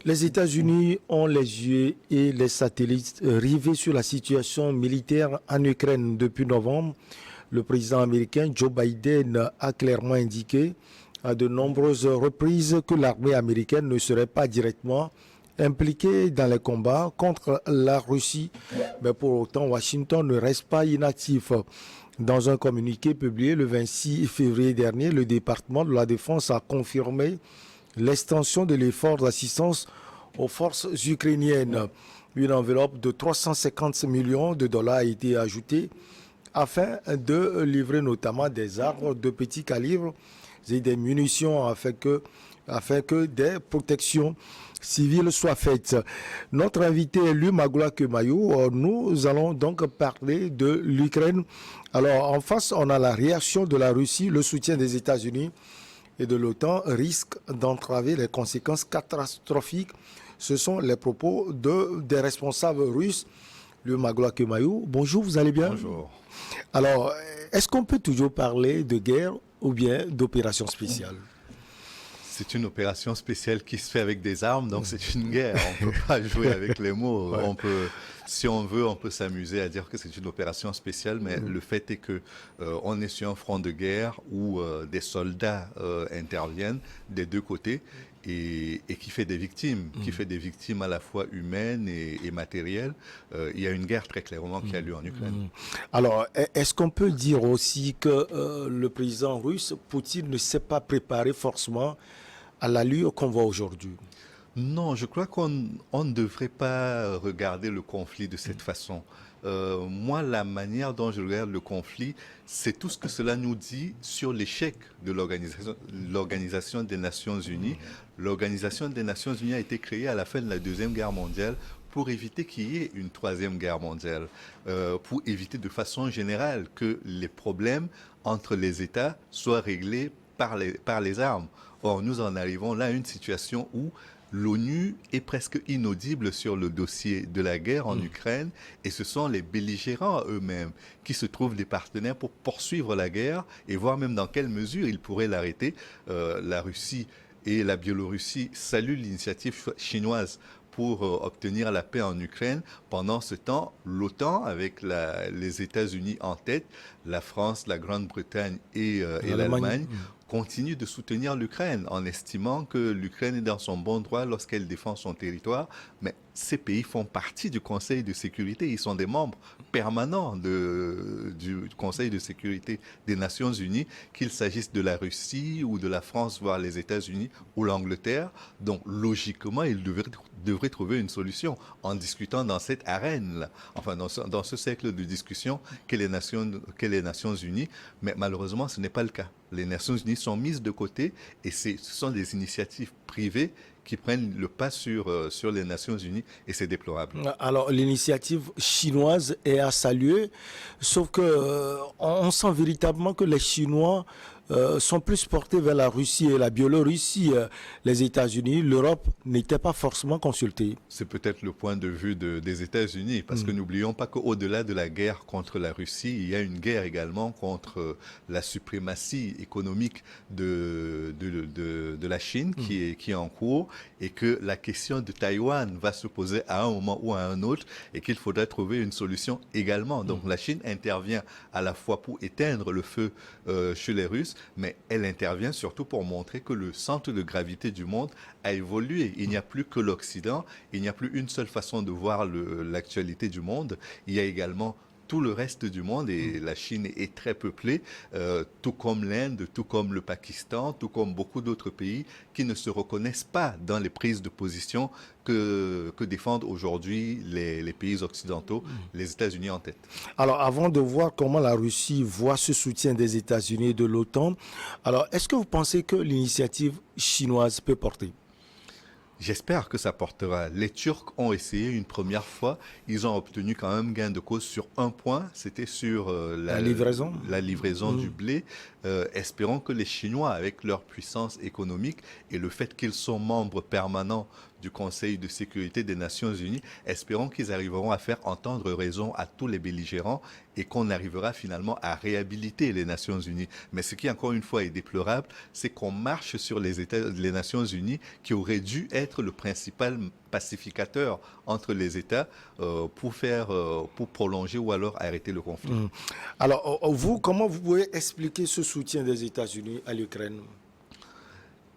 Les États-Unis ont les yeux et les satellites rivés sur la situation militaire en Ukraine depuis novembre. Le président américain Joe Biden a clairement indiqué à de nombreuses reprises que l'armée américaine ne serait pas directement impliquée dans les combats contre la Russie. Mais pour autant, Washington ne reste pas inactif. Dans un communiqué publié le 26 février dernier, le département de la Défense a confirmé l'extension de l'effort d'assistance aux forces ukrainiennes. Une enveloppe de 350 millions de dollars a été ajoutée afin de livrer notamment des armes de petit calibre et des munitions afin que des protections civiles soient faites. Notre invité est lui, Magoula Kemayou. Nous allons donc parler de l'Ukraine. Alors, en face, on a la réaction de la Russie, le soutien des États-Unis et de l'OTAN risque d'entraver les conséquences catastrophiques. Ce sont les propos des responsables russes. Le Magoula Kemayou, bonjour, vous allez bien? Bonjour. Alors, est-ce qu'on peut toujours parler de guerre ou bien d'opération spéciale? C'est une opération spéciale qui se fait avec des armes, donc c'est une guerre. On ne peut pas jouer avec les mots. Ouais. Si on veut, on peut s'amuser à dire que c'est une opération spéciale, mais le fait est que on est sur un front de guerre où des soldats interviennent des deux côtés et qui fait des victimes, à la fois humaines et matérielles. Il y a une guerre très clairement qui a lieu en Ukraine. Alors, est-ce qu'on peut dire aussi que le président russe, Poutine, ne s'est pas préparé forcément à l'allure qu'on voit aujourd'hui? Non, je crois qu'on ne devrait pas regarder le conflit de cette façon. Moi, la manière dont je regarde le conflit, c'est tout ce que cela nous dit sur l'échec de l'Organisation des Nations Unies. L'Organisation des Nations Unies a été créée à la fin de la Deuxième Guerre mondiale pour éviter qu'il y ait une Troisième Guerre mondiale, pour éviter de façon générale que les problèmes entre les États soient réglés par les armes. Or, nous en arrivons là à une situation où l'ONU est presque inaudible sur le dossier de la guerre en Ukraine et ce sont les belligérants eux-mêmes qui se trouvent des partenaires pour poursuivre la guerre et voir même dans quelle mesure ils pourraient l'arrêter. La Russie et la Biélorussie saluent l'initiative chinoise pour obtenir la paix en Ukraine. Pendant ce temps, l'OTAN, avec les États-Unis en tête, la France, la Grande-Bretagne et l'Allemagne, continue de soutenir l'Ukraine en estimant que l'Ukraine est dans son bon droit lorsqu'elle défend son territoire. Mais ces pays font partie du Conseil de sécurité. Ils sont des membres permanents du Conseil de sécurité des Nations Unies, qu'il s'agisse de la Russie ou de la France, voire les États-Unis ou l'Angleterre. Donc, logiquement, ils devraient trouver une solution en discutant dans cette arène-là, enfin dans ce cercle de discussion qu'est les Nations Unies. Mais malheureusement, ce n'est pas le cas. Les Nations Unies sont mises de côté et ce sont des initiatives privées qui prennent le pas sur les Nations Unies et c'est déplorable. Alors l'initiative chinoise est à saluer, sauf que on sent véritablement que les Chinois sont plus portés vers la Russie et la Biélorussie. Les États-Unis, l'Europe n'étaient pas forcément consultés. C'est peut-être le point de vue des États-Unis, parce que n'oublions pas qu'au-delà de la guerre contre la Russie, il y a une guerre également contre la suprématie économique de la Chine qui est en cours, et que la question de Taïwan va se poser à un moment ou à un autre, et qu'il faudra trouver une solution également. Donc la Chine intervient à la fois pour éteindre le feu chez les Russes, mais elle intervient surtout pour montrer que le centre de gravité du monde a évolué. Il n'y a plus que l'Occident, il n'y a plus une seule façon de voir l'actualité du monde. Il y a également tout le reste du monde et la Chine est très peuplée, tout comme l'Inde, tout comme le Pakistan, tout comme beaucoup d'autres pays qui ne se reconnaissent pas dans les prises de position que défendent aujourd'hui les pays occidentaux, les États-Unis en tête. Alors, avant de voir comment la Russie voit ce soutien des États-Unis et de l'OTAN, alors est-ce que vous pensez que l'initiative chinoise peut porter? J'espère que ça portera. Les Turcs ont essayé une première fois. Ils ont obtenu quand même gain de cause sur un point. C'était sur la livraison du blé. Espérons que les Chinois, avec leur puissance économique et le fait qu'ils sont membres permanents du Conseil de sécurité des Nations Unies. Espérons qu'ils arriveront à faire entendre raison à tous les belligérants et qu'on arrivera finalement à réhabiliter les Nations Unies. Mais ce qui, encore une fois, est déplorable, c'est qu'on marche sur les Nations Unies qui auraient dû être le principal pacificateur entre les États pour prolonger ou alors arrêter le conflit. Alors, vous, comment vous pouvez expliquer ce soutien des États-Unis à l'Ukraine?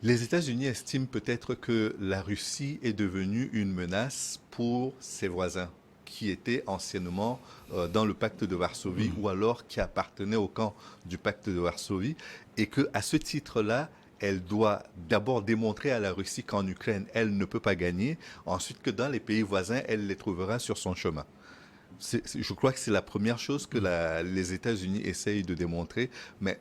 Les États-Unis estiment peut-être que la Russie est devenue une menace pour ses voisins qui étaient anciennement dans le pacte de Varsovie ou alors qui appartenaient au camp du pacte de Varsovie et qu'à ce titre-là, elle doit d'abord démontrer à la Russie qu'en Ukraine, elle ne peut pas gagner, ensuite que dans les pays voisins, elle les trouvera sur son chemin. Je crois que c'est la première chose que les États-Unis essayent de démontrer, mais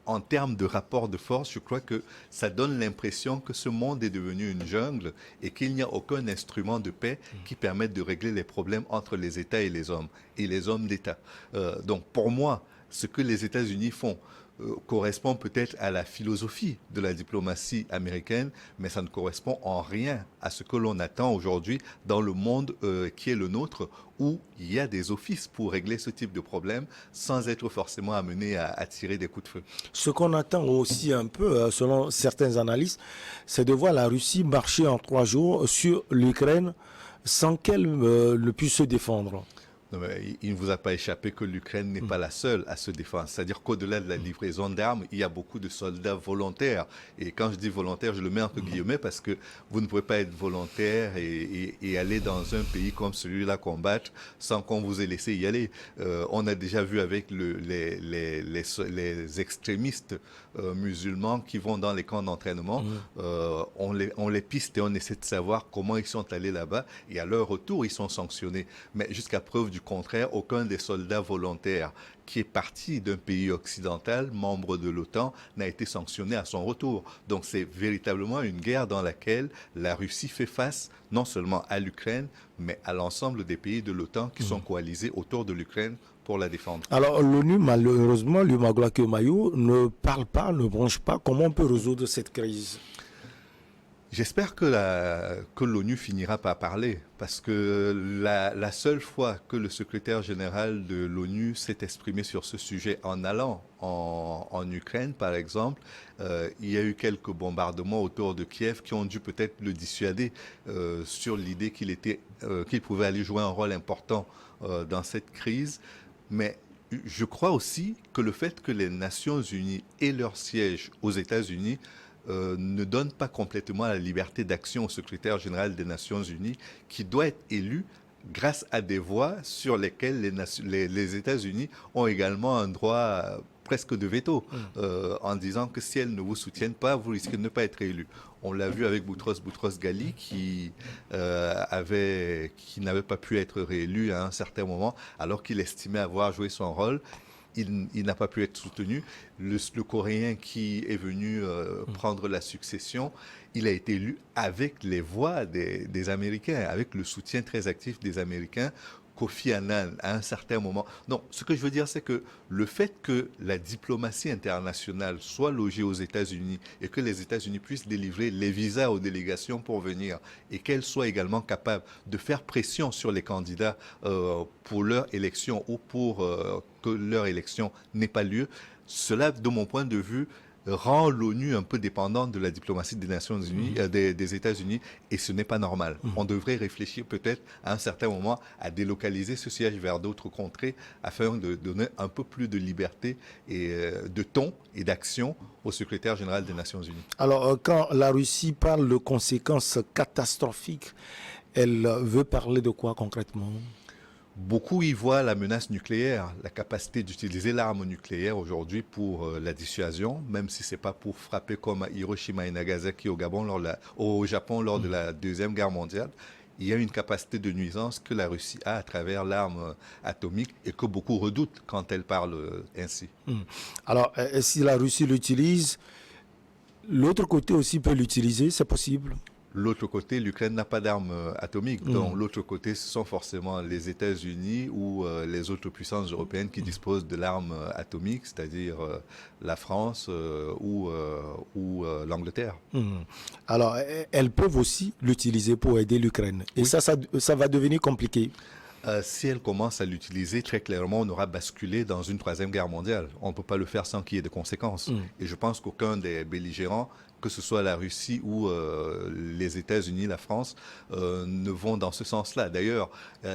en termes de rapport de force, je crois que ça donne l'impression que ce monde est devenu une jungle et qu'il n'y a aucun instrument de paix qui permette de régler les problèmes entre les États et les hommes d'État. Donc pour moi, ce que les États-Unis font correspond peut-être à la philosophie de la diplomatie américaine, mais ça ne correspond en rien à ce que l'on attend aujourd'hui dans le monde qui est le nôtre, où il y a des offices pour régler ce type de problème sans être forcément amené à tirer des coups de feu. Ce qu'on attend aussi un peu, selon certains analystes, c'est de voir la Russie marcher en 3 jours sur l'Ukraine sans qu'elle ne puisse se défendre. Non, mais il ne vous a pas échappé que l'Ukraine n'est pas la seule à se défendre. C'est-à-dire qu'au-delà de la livraison d'armes, il y a beaucoup de soldats volontaires. Et quand je dis volontaire, je le mets entre guillemets parce que vous ne pouvez pas être volontaire et aller dans un pays comme celui-là combattre sans qu'on vous ait laissé y aller. On a déjà vu avec les extrémistes musulmans qui vont dans les camps d'entraînement, on les piste et on essaie de savoir comment ils sont allés là-bas. Et à leur retour, ils sont sanctionnés. Mais jusqu'à preuve du contraire, aucun des soldats volontaires qui est parti d'un pays occidental, membre de l'OTAN, n'a été sanctionné à son retour. Donc c'est véritablement une guerre dans laquelle la Russie fait face non seulement à l'Ukraine, mais à l'ensemble des pays de l'OTAN qui sont coalisés autour de l'Ukraine pour la défendre. Alors l'ONU, malheureusement, Lumagwake Mayo, ne parle pas, ne bronche pas. Comment on peut résoudre cette crise? J'espère que l'ONU finira par parler, parce que la seule fois que le secrétaire général de l'ONU s'est exprimé sur ce sujet en allant en Ukraine, par exemple, il y a eu quelques bombardements autour de Kiev qui ont dû peut-être le dissuader sur l'idée qu'il pouvait aller jouer un rôle important dans cette crise. Mais je crois aussi que le fait que les Nations Unies aient leur siège aux États-Unis ne donne pas complètement la liberté d'action au secrétaire général des Nations Unies, qui doit être élu grâce à des voix sur lesquelles les États-Unis ont également un droit presque de veto, en disant que si elles ne vous soutiennent pas, vous risquez de ne pas être élu. On l'a vu avec Boutros-Ghali qui n'avait pas pu être réélu à un certain moment, alors qu'il estimait avoir joué son rôle. Il n'a pas pu être soutenu. Le Coréen qui est venu prendre la succession, il a été élu avec les voix des Américains, avec le soutien très actif des Américains. Kofi Annan, à un certain moment. Non, ce que je veux dire, c'est que le fait que la diplomatie internationale soit logée aux États-Unis et que les États-Unis puissent délivrer les visas aux délégations pour venir et qu'elles soient également capables de faire pression sur les candidats pour leur élection ou pour que leur élection n'ait pas lieu, cela, de mon point de vue, rend l'ONU un peu dépendante de la diplomatie des Nations Unies, des États-Unis, et ce n'est pas normal. On devrait réfléchir peut-être à un certain moment à délocaliser ce siège vers d'autres contrées afin de donner un peu plus de liberté et de ton et d'action au secrétaire général des Nations Unies. Alors, quand la Russie parle de conséquences catastrophiques, elle veut parler de quoi concrètement ? Beaucoup y voient la menace nucléaire, la capacité d'utiliser l'arme nucléaire aujourd'hui pour la dissuasion, même si ce n'est pas pour frapper comme à Hiroshima et Nagasaki au Japon lors de la Deuxième Guerre mondiale. Il y a une capacité de nuisance que la Russie a à travers l'arme atomique et que beaucoup redoutent quand elle parle ainsi. Alors, si la Russie l'utilise, l'autre côté aussi peut l'utiliser, c'est possible ? L'autre côté, l'Ukraine n'a pas d'armes atomiques. Donc, l'autre côté, ce sont forcément les États-Unis ou les autres puissances européennes qui disposent de l'arme atomique, c'est-à-dire la France ou l'Angleterre. Alors, elles peuvent aussi l'utiliser pour aider l'Ukraine. Et Oui. ça va devenir compliqué. Si elle commence à l'utiliser, très clairement, on aura basculé dans une troisième guerre mondiale. On ne peut pas le faire sans qu'il y ait de conséquences. Et je pense qu'aucun des belligérants, que ce soit la Russie ou les États-Unis, la France, ne vont dans ce sens-là. D'ailleurs,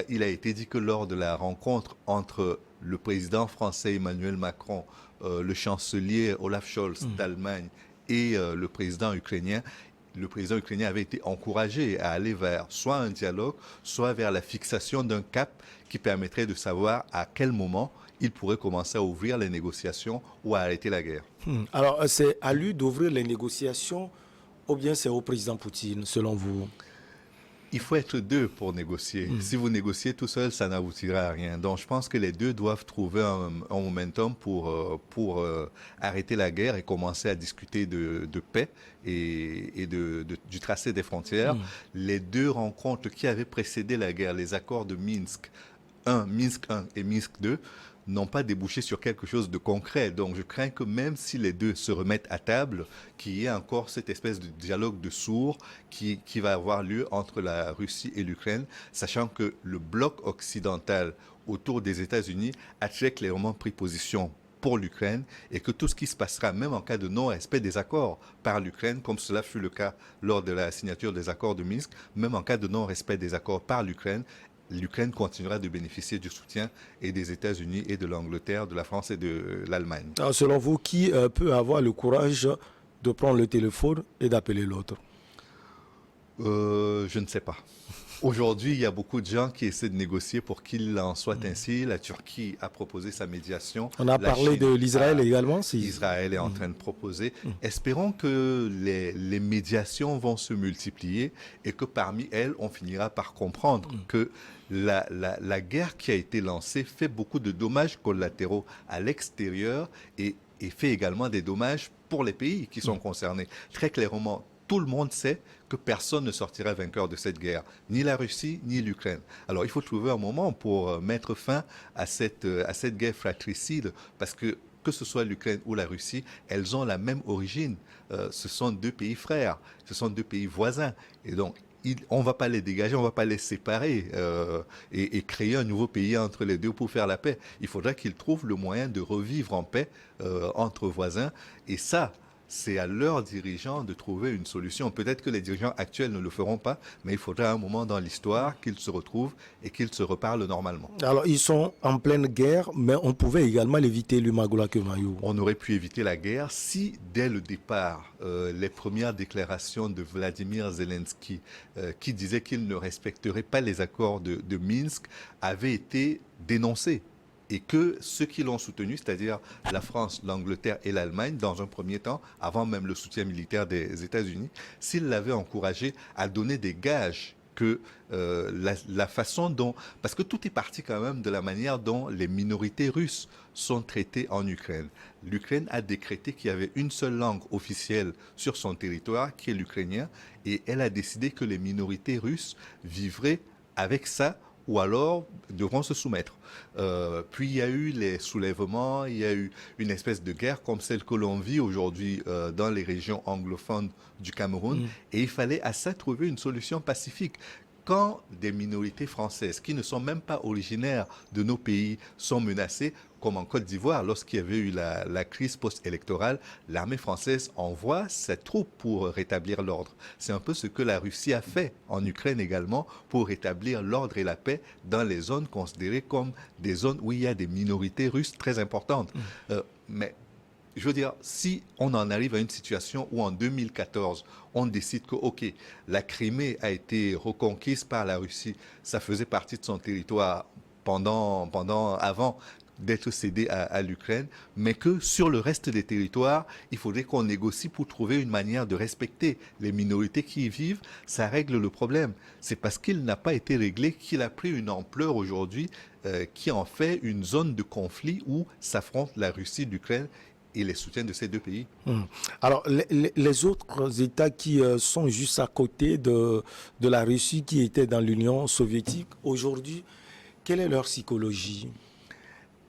il a été dit que lors de la rencontre entre le président français Emmanuel Macron, le chancelier Olaf Scholz d'Allemagne et le président ukrainien avait été encouragé à aller vers soit un dialogue, soit vers la fixation d'un cap qui permettrait de savoir à quel moment il pourrait commencer à ouvrir les négociations ou à arrêter la guerre. Alors, c'est à lui d'ouvrir les négociations ou bien c'est au président Poutine, selon vous? Il faut être deux pour négocier. Si vous négociez tout seul, ça n'aboutira à rien. Donc, je pense que les deux doivent trouver un momentum pour arrêter la guerre et commencer à discuter de paix et du tracé des frontières. Les deux rencontres qui avaient précédé la guerre, les accords de Minsk 1 et Minsk 2, n'ont pas débouché sur quelque chose de concret. Donc je crains que même si les deux se remettent à table, qu'il y ait encore cette espèce de dialogue de sourds qui va avoir lieu entre la Russie et l'Ukraine, sachant que le bloc occidental autour des États-Unis a très clairement pris position pour l'Ukraine et que tout ce qui se passera, même en cas de non-respect des accords par l'Ukraine, comme cela fut le cas lors de la signature des accords de Minsk, même en cas de non-respect des accords par l'Ukraine continuera de bénéficier du soutien et des États-Unis et de l'Angleterre, de la France et de l'Allemagne. Alors, selon vous, qui peut avoir le courage de prendre le téléphone et d'appeler l'autre? Je ne sais pas. Aujourd'hui, il y a beaucoup de gens qui essaient de négocier pour qu'il en soit ainsi. La Turquie a proposé sa médiation. On a parlé de l'Israël également. Israël est en train de proposer. Espérons que les médiations vont se multiplier et que parmi elles, on finira par comprendre que la guerre qui a été lancée fait beaucoup de dommages collatéraux à l'extérieur et fait également des dommages pour les pays qui sont concernés. Très clairement, tout le monde sait que personne ne sortira vainqueur de cette guerre, ni la Russie, ni l'Ukraine. Alors il faut trouver un moment pour mettre fin à cette guerre fratricide, parce que ce soit l'Ukraine ou la Russie, elles ont la même origine. Ce sont deux pays frères, ce sont deux pays voisins. Et donc, on ne va pas les dégager, on ne va pas les séparer et créer un nouveau pays entre les deux pour faire la paix. Il faudra qu'ils trouvent le moyen de revivre en paix entre voisins. Et ça, c'est à leurs dirigeants de trouver une solution. Peut-être que les dirigeants actuels ne le feront pas, mais il faudra un moment dans l'histoire qu'ils se retrouvent et qu'ils se reparlent normalement. Alors, ils sont en pleine guerre, mais on pouvait également l'éviter, l'Umagola Kemayou. On aurait pu éviter la guerre si, dès le départ, les premières déclarations de Vladimir Zelensky, qui disait qu'il ne respecterait pas les accords de Minsk, avaient été dénoncées. Et que ceux qui l'ont soutenu, c'est-à-dire la France, l'Angleterre et l'Allemagne, dans un premier temps, avant même le soutien militaire des États-Unis, s'ils l'avaient encouragé à donner des gages que la façon dont... Parce que tout est parti quand même de la manière dont les minorités russes sont traitées en Ukraine. L'Ukraine a décrété qu'il y avait une seule langue officielle sur son territoire, qui est l'ukrainien, et elle a décidé que les minorités russes vivraient avec ça ou alors devront se soumettre. Puis il y a eu les soulèvements, il y a eu une espèce de guerre comme celle que l'on vit aujourd'hui dans les régions anglophones du Cameroun, et il fallait à ça trouver une solution pacifique. Quand des minorités françaises qui ne sont même pas originaires de nos pays sont menacées, comme en Côte d'Ivoire, lorsqu'il y avait eu la crise post-électorale, l'armée française envoie ses troupes pour rétablir l'ordre. C'est un peu ce que la Russie a fait en Ukraine également pour rétablir l'ordre et la paix dans les zones considérées comme des zones où il y a des minorités russes très importantes. Mais je veux dire, si on en arrive à une situation où en 2014, on décide que, OK, la Crimée a été reconquise par la Russie, ça faisait partie de son territoire avant d'être cédé à l'Ukraine, mais que sur le reste des territoires, il faudrait qu'on négocie pour trouver une manière de respecter les minorités qui y vivent, ça règle le problème. C'est parce qu'il n'a pas été réglé qu'il a pris une ampleur aujourd'hui qui en fait une zone de conflit où s'affrontent la Russie, l'Ukraine et les soutiens de ces deux pays. Alors, les autres États qui sont juste à côté de la Russie, qui étaient dans l'Union soviétique, aujourd'hui, quelle est leur psychologie?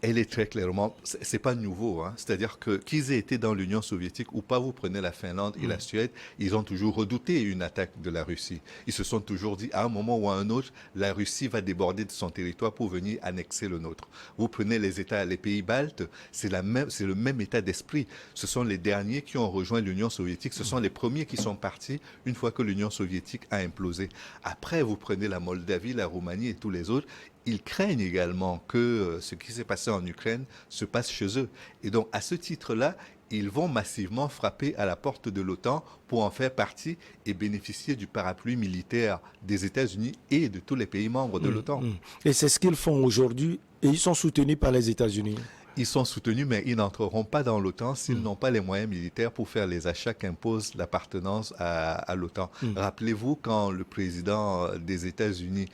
Elle est très clairement, c'est pas nouveau, hein. C'est-à-dire que qu'ils aient été dans l'Union soviétique ou pas, vous prenez la Finlande et la Suède, ils ont toujours redouté une attaque de la Russie. Ils se sont toujours dit, à un moment ou à un autre, la Russie va déborder de son territoire pour venir annexer le nôtre. Vous prenez les États, les pays baltes, c'est le même état d'esprit. Ce sont les derniers qui ont rejoint l'Union soviétique, ce sont les premiers qui sont partis une fois que l'Union soviétique a implosé. Après, vous prenez la Moldavie, la Roumanie et tous les autres. Ils craignent également que ce qui s'est passé en Ukraine se passe chez eux. Et donc, à ce titre-là, ils vont massivement frapper à la porte de l'OTAN pour en faire partie et bénéficier du parapluie militaire des États-Unis et de tous les pays membres de l'OTAN. Et c'est ce qu'ils font aujourd'hui, et ils sont soutenus par les États-Unis. Ils sont soutenus, mais ils n'entreront pas dans l'OTAN s'ils n'ont pas les moyens militaires pour faire les achats qu'impose l'appartenance à l'OTAN. Rappelez-vous quand le président des États-Unis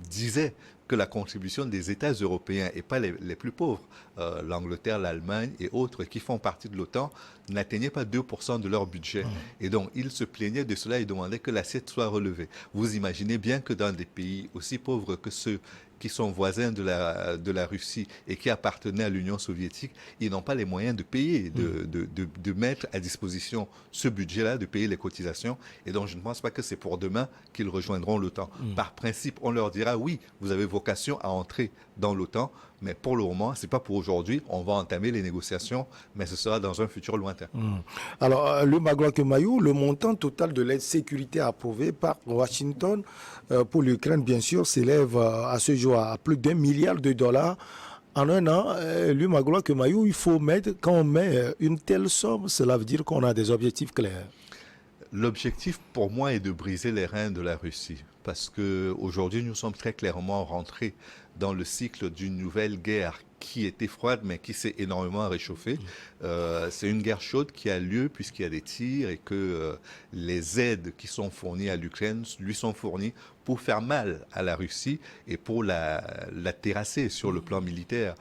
disait que la contribution des États européens, et pas les plus pauvres, l'Angleterre, l'Allemagne et autres qui font partie de l'OTAN, n'atteignait pas 2% de leur budget. Et donc, ils se plaignaient de cela et demandaient que l'assiette soit relevée. Vous imaginez bien que dans des pays aussi pauvres que ceux qui sont voisins de la Russie et qui appartenaient à l'Union soviétique, ils n'ont pas les moyens de payer, de mettre à disposition ce budget-là, de payer les cotisations. Et donc, je ne pense pas que c'est pour demain qu'ils rejoindront l'OTAN. Par principe, on leur dira, oui, vous avez vocation à entrer dans l'OTAN, mais pour le moment, ce n'est pas pour aujourd'hui. On va entamer les négociations, mais ce sera dans un futur lointain. Alors, le Magloire Kemayou, le montant total de l'aide sécuritaire approuvée par Washington pour l'Ukraine, bien sûr, s'élève à ce jour à plus d'1 milliard de dollars. En un an, le Magloire Kemayou, il faut mettre, quand on met une telle somme, cela veut dire qu'on a des objectifs clairs. L'objectif pour moi est de briser les reins de la Russie, parce qu'aujourd'hui nous sommes très clairement rentrés dans le cycle d'une nouvelle guerre qui était froide mais qui s'est énormément réchauffée. C'est une guerre chaude qui a lieu puisqu'il y a des tirs et que les aides qui sont fournies à l'Ukraine lui sont fournies pour faire mal à la Russie et pour la terrasser sur le plan militaire.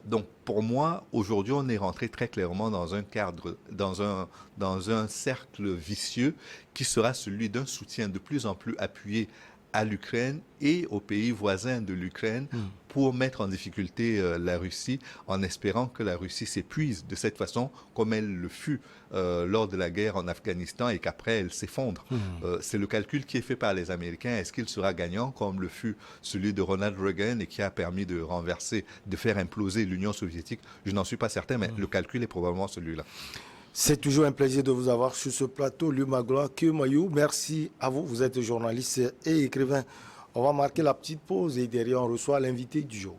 Donc pour moi, aujourd'hui, on est rentré très clairement dans un cadre, dans un cercle vicieux qui sera celui d'un soutien de plus en plus appuyé à l'Ukraine et aux pays voisins de l'Ukraine pour mettre en difficulté la Russie en espérant que la Russie s'épuise de cette façon comme elle le fut lors de la guerre en Afghanistan et qu'après elle s'effondre. C'est le calcul qui est fait par les Américains. Est-ce qu'il sera gagnant comme le fut celui de Ronald Reagan et qui a permis de renverser, de faire imploser l'Union soviétique? Je n'en suis pas certain, mais le calcul est probablement celui-là. C'est toujours un plaisir de vous avoir sur ce plateau, le Magloire Kemayou. Merci à vous, vous êtes journaliste et écrivain. On va marquer la petite pause et derrière on reçoit l'invité du jour.